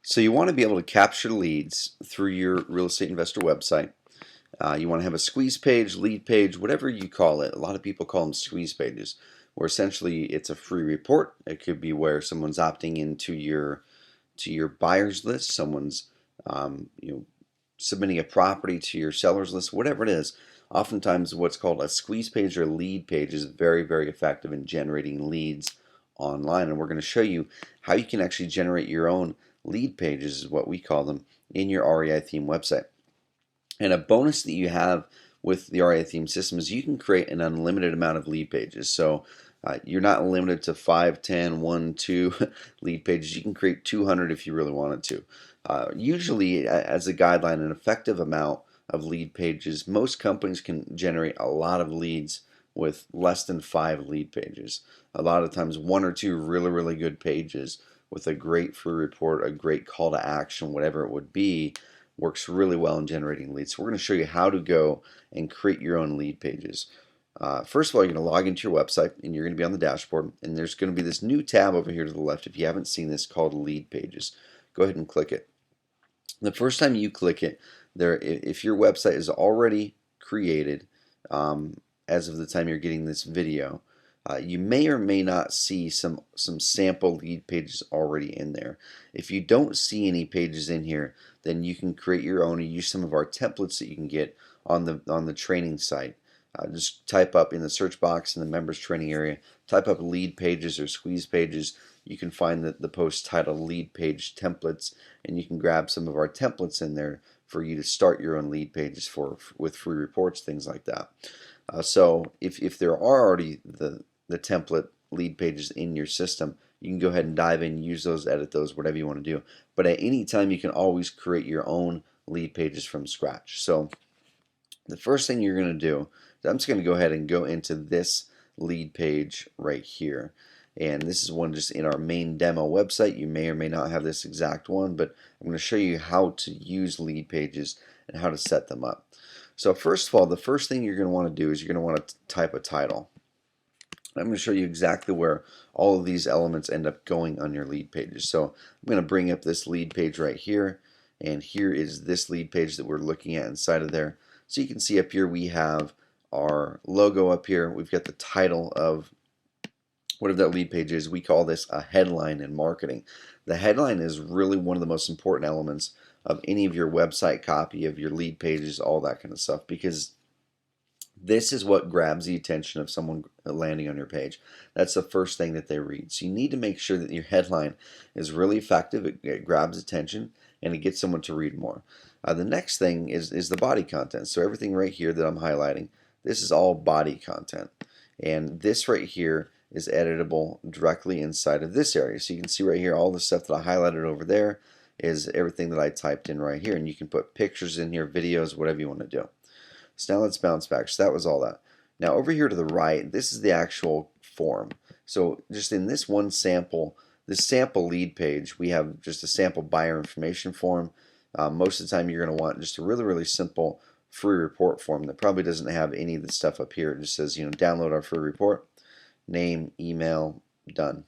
So you want to be able to capture leads through your real estate investor website. You want to have a squeeze page, lead page, whatever you call it. A lot of people call them squeeze pages, where essentially it's a free report. It could be where someone's opting into your buyers list, someone's submitting a property to your sellers list, whatever it is. Oftentimes, what's called a squeeze page or lead page is very, very effective in generating leads online, and we're going to show you how you can actually generate your own lead pages, is what we call them, in your REItheme website. And a bonus that you have with the REItheme system is you can create an unlimited amount of lead pages. So you're not limited to 5, 10, 1, 2 lead pages. You can create 200 if you really wanted to. Usually, as a guideline, an effective amount of lead pages, most companies can generate a lot of leads with less than 5 lead pages. A lot of times 1 or 2 really, really good pages with a great free report, a great call to action, whatever it would be, works really well in generating leads. So we're going to show you how to go and create your own lead pages. First of all, you're going to log into your website and you're going to be on the dashboard, and there's going to be this new tab over here to the left if you haven't seen this, called lead pages. Go ahead and click it. The first time you click it, if your website is already created as of the time you're getting this video, you may or may not see some sample lead pages already in there. If you don't see any pages in here, then you can create your own and use some of our templates that you can get on the training site. Just type up in the search box in the members training area, type up lead pages or squeeze pages. You can find the post titled lead page templates, and you can grab some of our templates in there for you to start your own lead pages with free reports, things like that. So if there are already the template lead pages in your system, you can go ahead and dive in, use those, edit those, whatever you want to do. But at any time, you can always create your own lead pages from scratch. So the first thing you're going to do, I'm just going to go ahead and go into this lead page right here. And this is one just in our main demo website. You may or may not have this exact one, but I'm going to show you how to use lead pages and how to set them up. So first of all, the first thing you're going to want to do is you're going to want to type a title. I'm going to show you exactly where all of these elements end up going on your lead pages. So I'm going to bring up this lead page right here, and here is this lead page that we're looking at inside of there. So you can see up here we have our logo up here. We've got the title of whatever that lead page is. We call this a headline in marketing. The headline is really one of the most important elements of any of your website copy, of your lead pages, all that kind of stuff, because this is what grabs the attention of someone landing on your page. That's the first thing that they read. So you need to make sure that your headline is really effective, it grabs attention, and it gets someone to read more. The next thing is the body content. So everything right here that I'm highlighting, this is all body content. And this right here is editable directly inside of this area. So you can see right here all the stuff that I highlighted over there is everything that I typed in right here. And you can put pictures in here, videos, whatever you want to do. So now let's bounce back. So that was all that. Now over here to the right, this is the actual form. So just in this one sample, this sample lead page, we have just a sample buyer information form. Most of the time you're going to want just a really, really simple free report form that probably doesn't have any of the stuff up here. It just says, download our free report, name, email, done.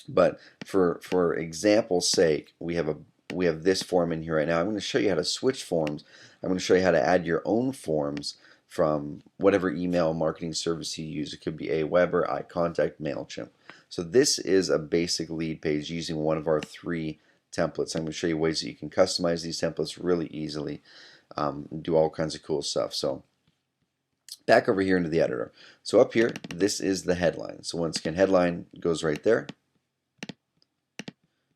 But for example's sake, we have this form in here right now. I'm going to show you how to switch forms. I'm going to show you how to add your own forms from whatever email marketing service you use. It could be Aweber, iContact, MailChimp. So this is a basic lead page using one of our 3 templates. I'm going to show you ways that you can customize these templates really easily, do all kinds of cool stuff. So back over here into the editor. So up here, this is the headline. So once again, headline goes right there.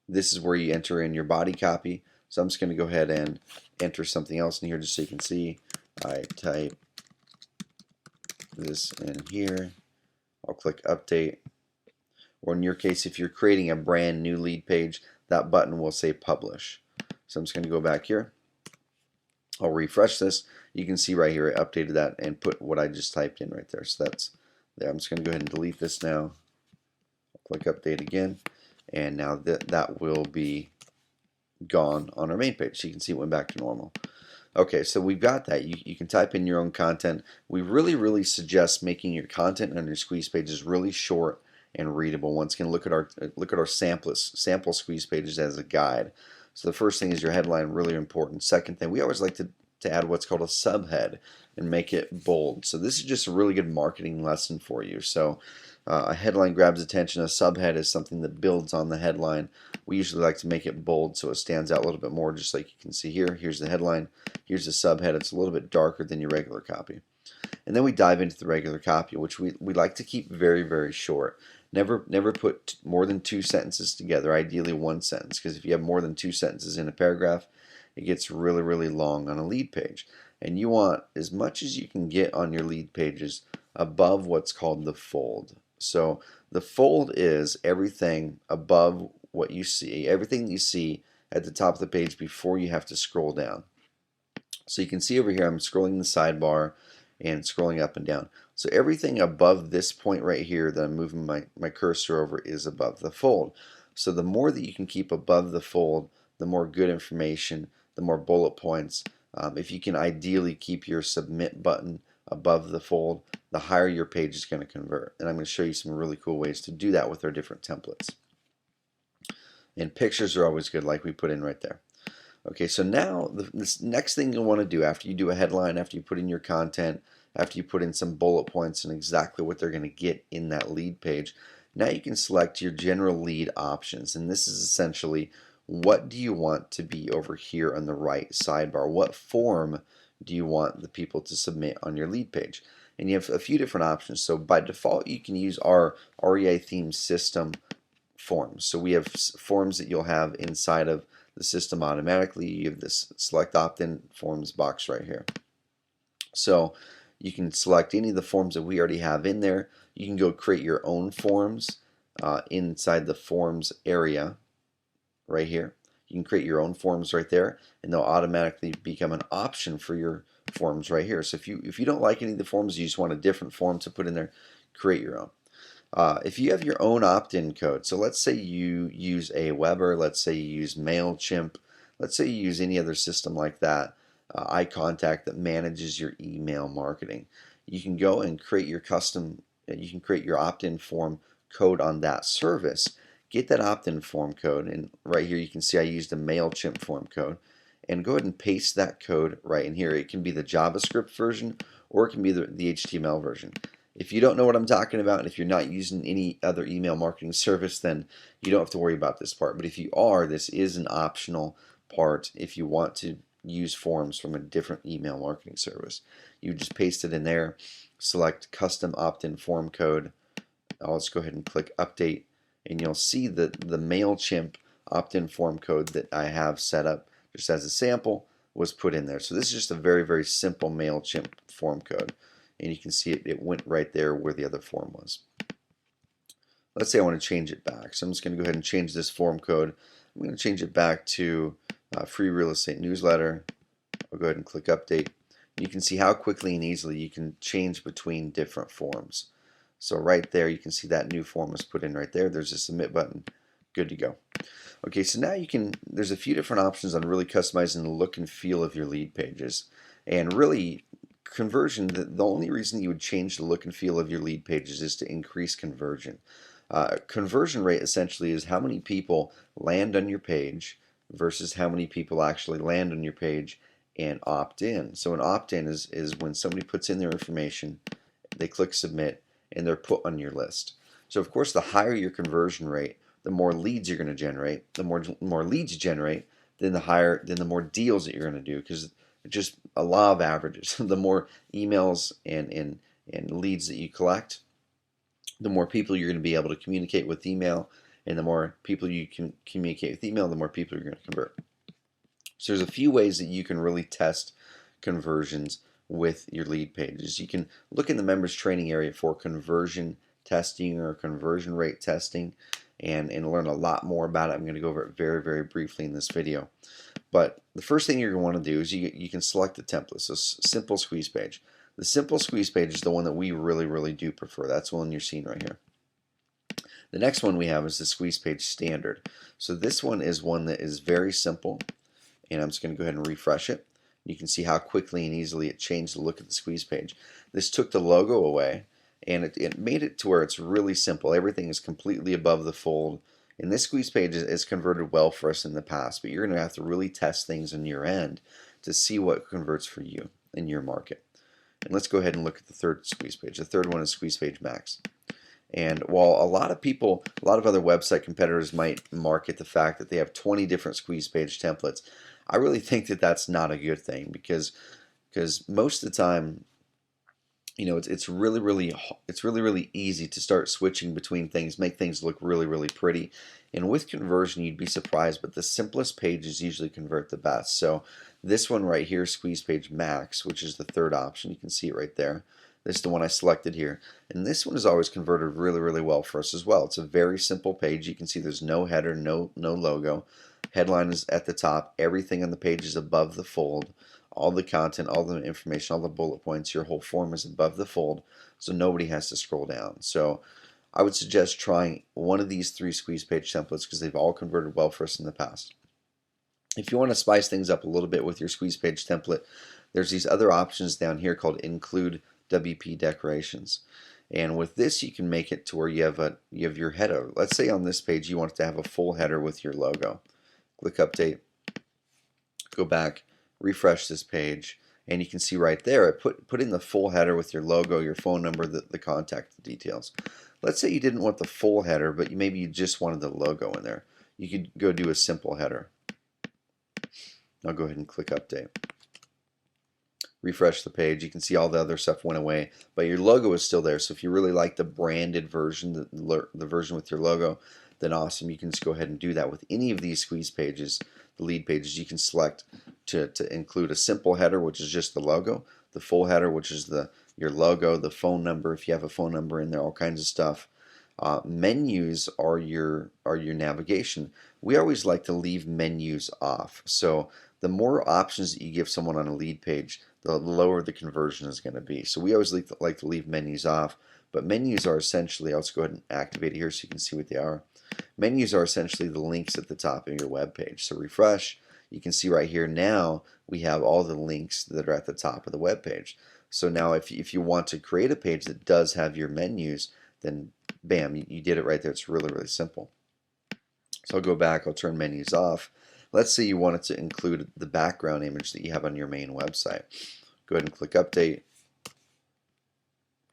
This is where you enter in your body copy. So I'm just going to go ahead and enter something else in here just so you can see. I type this in here. I'll click update. Or in your case, if you're creating a brand new lead page, that button will say publish. So I'm just going to go back here. I'll refresh this. You can see right here I updated that and put what I just typed in right there. So that's there. I'm just going to go ahead and delete this now. I'll click update again. And now that will be gone on our main page. So you can see it went back to normal. Okay, so we've got that. You can type in your own content. We really, really suggest making your content on your squeeze pages really short and readable. Once again, look at our sample squeeze pages as a guide. So the first thing is your headline, really important. Second thing, we always like to add what's called a subhead and make it bold. So this is just a really good marketing lesson for you. So a headline grabs attention. A subhead is something that builds on the headline. We usually like to make it bold so it stands out a little bit more, just like you can see here. Here's the headline. Here's the subhead. It's a little bit darker than your regular copy. And then we dive into the regular copy, which we like to keep very, very short. Never put more than 2 sentences together, ideally 1 sentence, because if you have more than 2 sentences in a paragraph, it gets really, really long on a lead page. And you want as much as you can get on your lead pages above what's called the fold. So the fold is everything above what you see, everything you see at the top of the page before you have to scroll down. So you can see over here I'm scrolling the sidebar and scrolling up and down. So everything above this point right here that I'm moving my cursor over is above the fold. So the more that you can keep above the fold, the more good information, the more bullet points. If you can ideally keep your submit button above the fold, the higher your page is going to convert. And I'm going to show you some really cool ways to do that with our different templates. And pictures are always good, like we put in right there. Okay, so now this next thing you'll want to do after you do a headline, after you put in your content, after you put in some bullet points and exactly what they're going to get in that lead page, now you can select your general lead options. And this is essentially, what do you want to be over here on the right sidebar? What form do you want the people to submit on your lead page? And you have a few different options. So by default, you can use our REItheme system forms. So we have forms that you'll have inside of the system automatically. You have this select opt-in forms box right here. So you can select any of the forms that we already have in there. You can go create your own forms inside the forms area right here. You can create your own forms right there, and they'll automatically become an option for your forms right here. So if you don't like any of the forms, you just want a different form to put in there, create your own. If you have your own opt-in code, so let's say you use Aweber, let's say you use MailChimp, let's say you use any other system like that, iContact that manages your email marketing, you can go and create your custom, you can create your opt-in form code on that service. Get that opt-in form code, and right here you can see I used a MailChimp form code, and go ahead and paste that code right in here. It can be the JavaScript version or it can be the HTML version. If you don't know what I'm talking about, and if you're not using any other email marketing service, then you don't have to worry about this part. But if you are, this is an optional part if you want to use forms from a different email marketing service. You just paste it in there, select custom opt-in form code. I'll just go ahead and click update, and you'll see that the MailChimp opt-in form code that I have set up just as a sample was put in there. So this is just a very, very simple MailChimp form code. And you can see it went right there where the other form was. Let's say I want to change it back. So I'm just going to go ahead and change this form code. I'm going to change it back to free real estate newsletter. I'll go ahead and click update. You can see how quickly and easily you can change between different forms. So right there you can see that new form was put in right there. There's a submit button. Good to go. Okay, so now there's a few different options on really customizing the look and feel of your lead pages. And really, conversion, the only reason you would change the look and feel of your lead pages is to increase conversion. Conversion rate essentially is how many people land on your page versus how many people actually land on your page and opt in. So an opt-in is when somebody puts in their information, they click submit, and they're put on your list. So of course, the higher your conversion rate, the more leads you're going to generate. The more leads you generate, then the more deals that you're going to do, because just a law of averages. The more emails and leads that you collect, the more people you're going to be able to communicate with email, and the more people you can communicate with email, the more people you're going to convert. So there's a few ways that you can really test conversions with your lead pages. You can look in the members training area for conversion testing or conversion rate testing and learn a lot more about it. I'm going to go over it very, very briefly in this video. But the first thing you're going to want to do is you can select the template. So simple squeeze page. The simple squeeze page is the one that we really, really do prefer. That's the one you're seeing right here. The next one we have is the squeeze page standard. So this one is one that is very simple, and I'm just going to go ahead and refresh it. You can see how quickly and easily it changed the look of the squeeze page. This took the logo away, and it made it to where it's really simple. Everything is completely above the fold. And this squeeze page is converted well for us in the past, but you're going to have to really test things on your end to see what converts for you in your market. And let's go ahead and look at the third squeeze page. The third one is Squeeze Page Max. And while a lot of other website competitors might market the fact that they have 20 different squeeze page templates, I really think that that's not a good thing, because most of the time, it's really easy to start switching between things, make things look really pretty. And with conversion, you'd be surprised, but the simplest pages usually convert the best. So this one right here, Squeeze Page Max, which is the third option, you can see it right there. This is the one I selected here, and this one is always converted really well for us as well. It's a very simple page. You can see there's no header, no logo. Headline is at the top. Everything on the page is above the fold. All the content, all the information, all the bullet points, your whole form is above the fold, so nobody has to scroll down. So I would suggest trying one of these 3 squeeze page templates, because they've all converted well for us in the past. If you want to spice things up a little bit with your squeeze page template, there's these other options down here called Include WP Decorations. And with this, you can make it to where you have your header. Let's say on this page you want to have a full header with your logo. Click Update, go back, refresh this page, and you can see right there it put in the full header with your logo, your phone number, the contact details. Let's say you didn't want the full header, but maybe you just wanted the logo in there. You could go do a simple header. I'll go ahead and click Update. Refresh the page. You can see all the other stuff went away, but your logo is still there. So if you really like the branded version, the version with your logo, then awesome. You can just go ahead and do that with any of these squeeze pages, the lead pages. You can select to include a simple header, which is just the logo, the full header, which is your logo, the phone number, if you have a phone number in there, all kinds of stuff. Menus are your navigation. We always like to leave menus off. So the more options that you give someone on a lead page, the lower the conversion is going to be. So we always like to leave menus off. But menus are essentially, I'll just go ahead and activate it here so you can see what they are. Menus are essentially the links at the top of your web page. So refresh, you can see right here now we have all the links that are at the top of the web page. So now if you want to create a page that does have your menus, then bam, you did it right there. It's really simple. So I'll go back, I'll turn menus off. Let's say you wanted to include the background image that you have on your main website. Go ahead and click Update.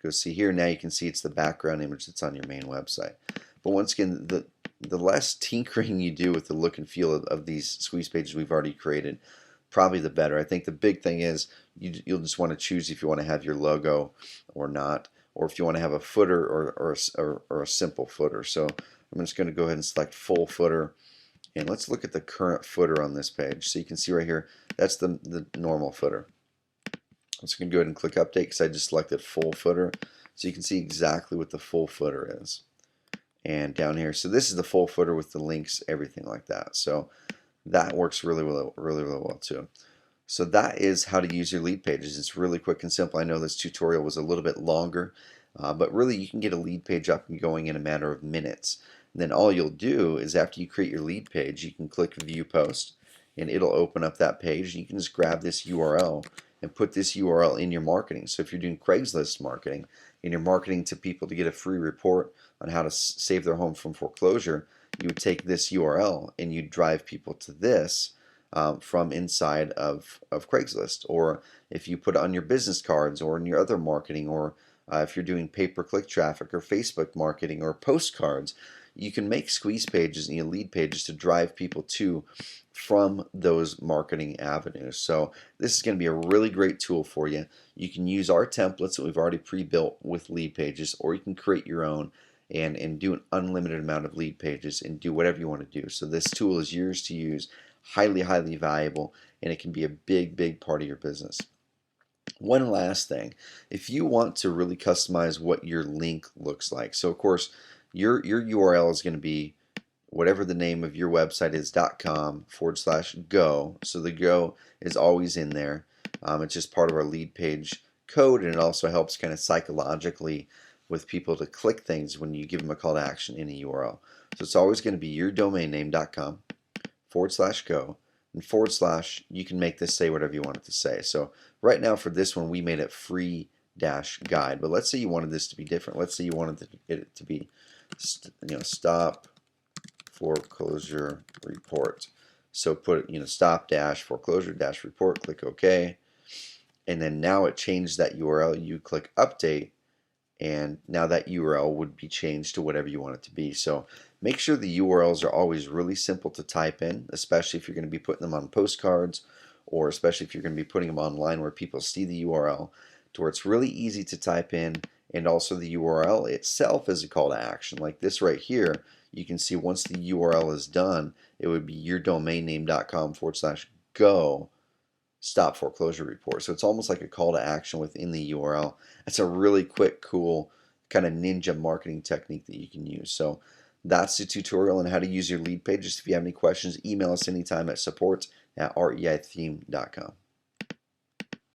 Go see here, now you can see it's the background image that's on your main website. But once again, the less tinkering you do with the look and feel of these squeeze pages we've already created, probably the better. I think the big thing is you'll just want to choose if you want to have your logo or not, or if you want to have a footer or a simple footer. So I'm just going to go ahead and select full footer, and let's look at the current footer on this page. So you can see right here, that's the normal footer. I'm just going to go ahead and click Update because I just selected full footer, so you can see exactly what the full footer is. And down here, so this is the full footer with the links, everything like that. So that works really well too. So that is how to use your lead pages. It's really quick and simple. I know this tutorial was a little bit longer, but really you can get a lead page up and going in a matter of minutes. And then all you'll do is after you create your lead page, you can click View Post, and it'll open up that page. You can just grab this URL and put this URL in your marketing. So if you're doing Craigslist marketing and you're marketing to people to get a free report on how to save their home from foreclosure, you would take this URL and you'd drive people to this from inside of Craigslist. Or if you put it on your business cards or in your other marketing, or if you're doing pay-per-click traffic or Facebook marketing or postcards, you can make squeeze pages and lead pages to drive people to from those marketing avenues. So this is going to be a really great tool for you. You can use our templates that we've already pre-built with lead pages, or you can create your own and do an unlimited amount of lead pages and do whatever you want to do. So this tool is yours to use, highly valuable, and it can be a big part of your business. One last thing, if you want to really customize what your link looks like, so of course your URL is going to be whatever the name of your website is, .com/go. So the go is always in there. It's just part of our lead page code, and it also helps kind of psychologically with people to click things when you give them a call to action in a URL. So it's always going to be your domain name .com/go, and / you can make this say whatever you want it to say. So right now for this one we made it free -guide, but let's say you wanted this to be different. Let's say you wanted it to be stop foreclosure report. So put, stop dash foreclosure dash report, click OK, and then now it changed that URL. You click update, and now that URL would be changed to whatever you want it to be. So make sure the URLs are always really simple to type in, especially if you're going to be putting them on postcards, or especially if you're going to be putting them online where people see the URL, to where it's really easy to type in. And also the URL itself is a call to action. Like this right here, you can see once the URL is done, it would be yourdomainname.com/go stop foreclosure report. So it's almost like a call to action within the URL. That's a really quick, cool kind of ninja marketing technique that you can use. So that's the tutorial on how to use your lead pages. If you have any questions, email us anytime at support@reitheme.com.